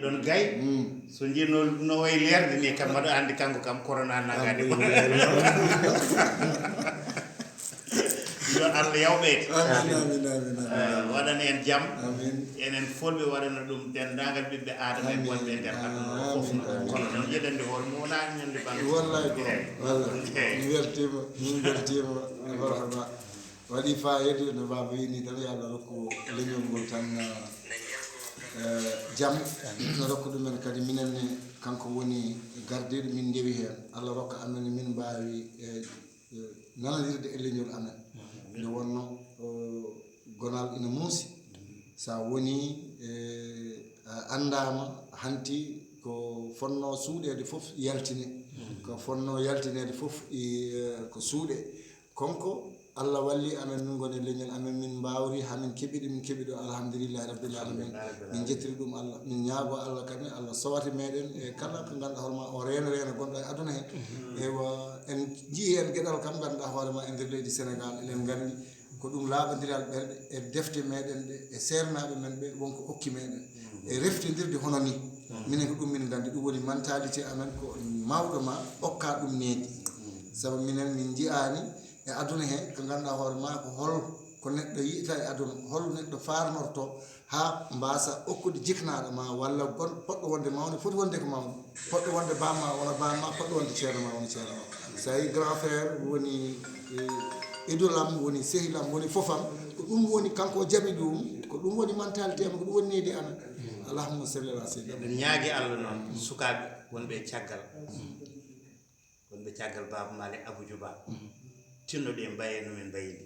don gay so jino no way lerde ni kam mado andi kanko kam corona nagade yo Allah yawɓe waɗana en jam enen folɓe waɗana ɗum dendagal ɓiɓɓe adama e wonɓe nder aduna o fof kono noon yeɗande hoore mo wona ñande ban wallahi ko wallahi mi weltima barkama waɗi fayida no baba wini tan yo Allah rokku leñol ngol tan jam no rokku ɗumen kadi minenne kanko woni gardiɗo min ndewi hen Allah rokka amen min mbawi nanadirde e leñol amen nde wonno gonal ina muusi sa woni andama hanti ko fonno suuɗede fof yaltine ko fonno yaltinede fof ko suuɗe konko Allah walli amen min gone leñol amen min mbawri hamin keɓiɗo min keɓiɗo alhamdulillahi rabbil alamin min jettiri ɗum Allah min ñaago Allah kadi Allah sowata meɗen e kala ko ganduɗa hoorema o reena gonɗo e aduna hen ewa en jii hen gueɗal kam ganduɗa hoorema e nder leydi Sénégal enen gandi ko ɗum laaɓodiral ɓerɗe e defte meɗen ɗe e sernaɓe men ɓe wonko okki meɗen e reftidirde hono ni minen ko ɗum min gandi ɗum woni mentalité amen ko mawɗo ma okka ɗum needi saabu minen min jiyani e aduna he ko ganduɗa hoore ma ko hol ko neɗɗo yiita e aduna hol neɗɗo farnorto ha mbasa okkude jiknaɗo ma walla poɗɗo wonde mawde foti wonde ko mawɗo poɗɗo wonde bamma wona bamma poɗɗo wonde ceerno ma wona ceerno ma so yi grand frère woni idolam woni sehilam woni fofam ko ɗum woni kanko jaɓi ɗum ko ɗum woni mentalité am ko ɗum woni needi amen allahumma salli ala sayyidina ɗum ñaagui Allah noon sukaɓe wonɓe caggal Baba Malick Aboudou Ba tinnoɗe mbaye no men mbayini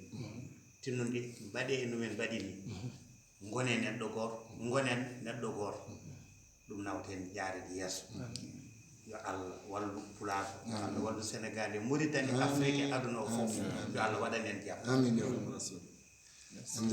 tinnoɗe mbaɗe no men mbaɗini gonen neɗɗo goto ɗum nawten jaarede yesso yo Allah wallu pulaɓe Allah wallu Sénégal e Mauritanie Afrique e aduna o fof yo Allah waɗan en jaam amin ya rabbal alamin